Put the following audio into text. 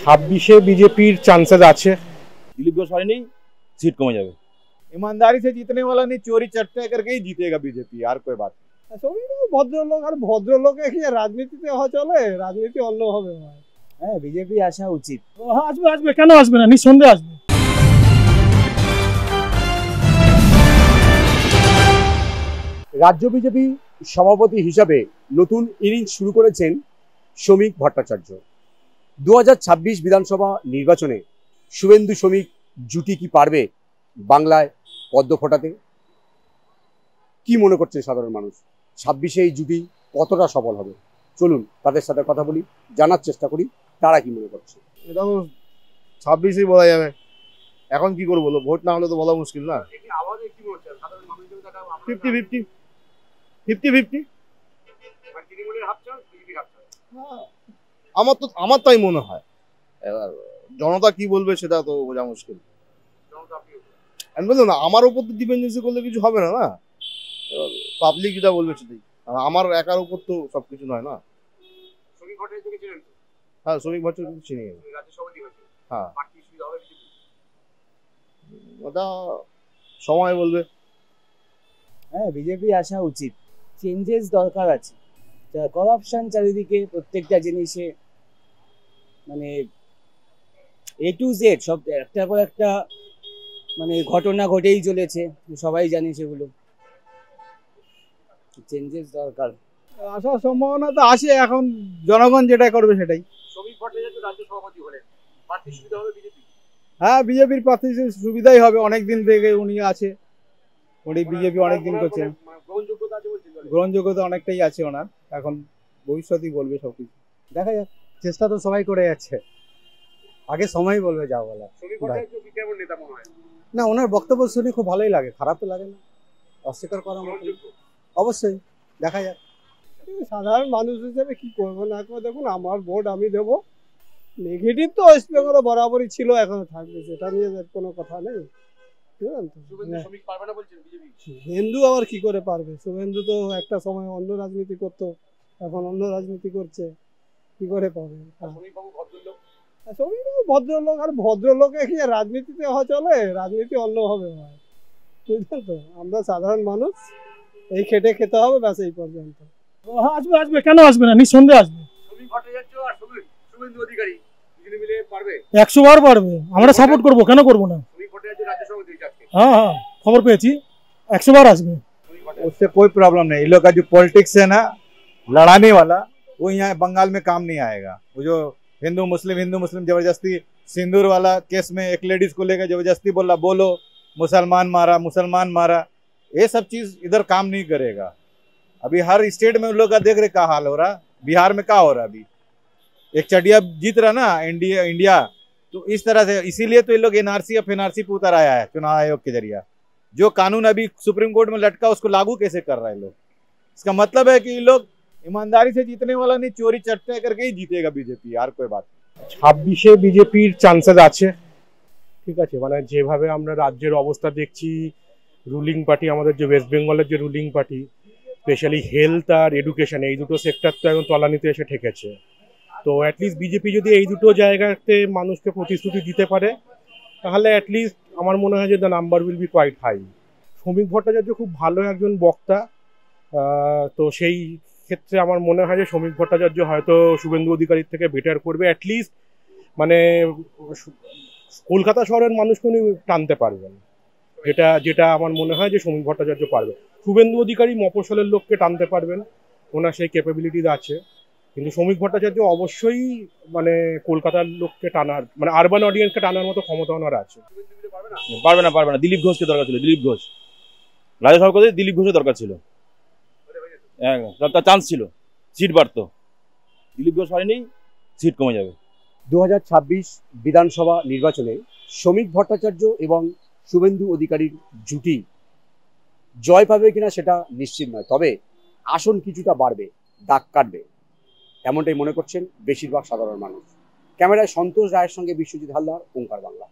ছাব্বিশে বিজেপির চান্সেস আছে। दिलीप घोष हरेनी सीट कम जाए। ईमानदारी से जीतने वाला नहीं, चोरी चट्टा करके ही जीतेगा बीजेपी। यार कोई बात সবই ভদ্রলোক, আর ভদ্রলোকে কি রাজনীতিতে চলে? রাজনীতি অন্যভাবে হয়। হ্যাঁ, বিজেপি আসা উচিত। আসবে আসবে, কেন আসবে না, নিঃসন্দেহে আসবে। রাজ্য বিজেপি সভাপতি হিসাবে নতুন ইনিংস শুরু করেছেন শ্রমিক ভট্টাচার্য। 2026 বিধানসভা নির্বাচনে শুভেন্দু শ্রমিক জুটি কি পারবে বাংলায় পদ্ম ফোটাতে? কি মনে করছে সাধারণ মানুষ? 26-এ এই জুটি কতটা সফল হবে? চলুন তাদের সাথে কথা বলি, জানার চেষ্টা করি তারা কি মনে করছে। এটা তো 26-এই বলা যাবে। এখন কি করবো বলো, ভোট না হলে তো বলা মুশকিল না। 50-50 আমার তাই মনে হয়। এবার জনতা কি বলবে সেটা তো বোঝা মুশকিল। আমি বললাম না, আমার উপর তো ডিপেন্ডেন্সি করলে কিছু হবে না। এবার পাবলিক যেটা বলবে সেটাই। আমার একার উপর তো সবকিছু নয় না। হ্যাঁ, শ্রমিক ভট্টাচার্য চিনি। হ্যাঁ, ওটা সময় বলবে। হ্যাঁ, বিজেপি আসা উচিত। চেঞ্জেস দরকার আছে। করাপশন চারিদিকে, প্রত্যেকটা জিনিসে, মানে A to Z সব একটার পর একটা মানে ঘটনা ঘটেই চলেছে, সবাই জানি সেগুলো। চেঞ্জেস দরকার। আসার সম্ভাবনা তো আছে, এখন জনগণ যেটা করবে সেটাই। হ্যাঁ, বিজেপির প্রার্থী সুবিধাই হবে। অনেকদিন থেকে উনি আছে, উনি বিজেপি অনেকদিন করছে, গ্রহণযোগ্যতা অনেকটাই আছে ওনার। এখন ভবিষ্যৎই বলবে সবকিছু। দেখা যাক, চেষ্টা তো সবাই করে যাচ্ছে, আগে সময় বলবে যা বলা। না, ওনার বক্তব্য শুনে খুব ভালোই লাগে, খারাপ তো লাগে না, অস্বীকার করার মতো। অবশ্যই দেখা যাক। সাধারণ মানুষ হিসেবে কি করবো না করবো, দেখুন আমার ভোট আমি দেবো। নেগেটিভ তো ওয়েস্ট বেঙ্গলে বরাবরই ছিল, এখনো থাকবে, সেটা নিয়ে কোনো কথা নেই। শুভেন্দু আবার কি করে পারবে? শুভেন্দু তো একটা সময় অন্য রাজনীতি করতো, এখন অন্য রাজনীতি করছে, কি করে পাবে? ভদ্রলোক, আর ভদ্রলোকে কি রাজনীতিতে চলে? রাজনীতি অন্যভাবে হয়, বুঝলেন তো? আমরা সাধারণ মানুষ, এই খেটে খেতে হবে, ব্যাস, এই পর্যন্ত। আসবে আসবে, কেন আসবে না, নিঃসন্দেহে আসবে। 100 বার পারবে, আমরা সাপোর্ট করবো, কেন করবো না। हाँ हाँ, खबर पेয়েছি, 100 बार আসবে। उससे कोई प्रॉब्लम नहीं। इन लोग का जो पॉलिटिक्स है ना, लड़ाने वाला, वो यहाँ बंगाल में काम नहीं आएगा। वो जो हिंदू मुस्लिम जबरदस्ती सिंदूर वाला केस में एक लेडीज को लेकर जबरदस्ती बोला बोलो मुसलमान मारा, ये सब चीज इधर काम नहीं करेगा। अभी हर स्टेट में उन लोग का देख रहे क्या हाल हो रहा। बिहार में क्या हो रहा, अभी एक चटिया जीत रहा ना इंडिया। तो इस तरह से, इसीलिए तो ये लोग एनआरसी पे उतर आया है चुनाव आयोग के जरिए। जो कानून अभी सुप्रीम कोर्ट में लटका, उसको लागू कैसे कर रहे हैं लोग? इसका मतलब है कि ये लोग ईमानदारी से जीतने वाला नहीं, चोरी चट्टा करके ही जीतेगा बीजेपी। यार कोई बात नहीं। 26-এ বিজেপির চান্সেস আছে, ঠিক আছে। মানে যেভাবে আমরা রাজ্যের অবস্থা দেখছি, রুলিং পার্টি, আমাদের যে ওয়েস্ট বেঙ্গলের যে রুলিং পার্টি, স্পেশালি হেলথ আর এডুকেশন, এই দুটো সেক্টর তো এখন তলানিতে এসে ঠেকেছে। তো অ্যাটলিস্ট বিজেপি যদি এই দুটো জায়গাতে মানুষকে প্রতিশ্রুতি দিতে পারে, তাহলে অ্যাটলিস্ট আমার মনে হয় যে the number will be quite high. শ্রমিক ভট্টাচার্য খুব ভালো একজন বক্তা, তো সেই ক্ষেত্রে আমার মনে হয় যে শ্রমিক ভট্টাচার্য হয়তো শুভেন্দু অধিকারীর থেকে বেটার করবে। অ্যাটলিস্ট মানে কলকাতা শহরের মানুষকে উনি টানতে পারবেন, যেটা আমার মনে হয় যে শ্রমিক ভট্টাচার্য পারবে। শুভেন্দু অধিকারী মফস্বলের লোককে টানতে পারবেন, ওনার সেই ক্যাপাবিলিটিস আছে। কিন্তু শ্রমিক ভট্টাচার্য অবশ্যই মানে কলকাতার লোককে টানার, মানে আরবান অডিয়েন্সকে টানার মতো ক্ষমতা ওনার আছে। পারবে না। দিলীপ ঘোষকে দরকার ছিল, দিলীপ ঘোষ রাজ্যসভা করতে, দিলীপ ঘোষের দরকার ছিল। তার চান্স ছিল, সিট বাড়তো। দিলীপ ঘোষ হয়নি, সিট কমে যাবে। 2026 বিধানসভা নির্বাচনে শ্রমিক ভট্টাচার্য এবং শুভেন্দু অধিকারীর জুটি জয় পাবে কিনা সেটা নিশ্চিত নয়, তবে আসন কিছুটা বাড়বে, দাগ কাটবে, এমনটাই মনে করছেন বেশিরভাগ সাধারণ মানুষ। ক্যামেরায় সন্তোষ রায়ের সঙ্গে বিশ্বজিৎ হালদার, ওঙ্কার বাংলা।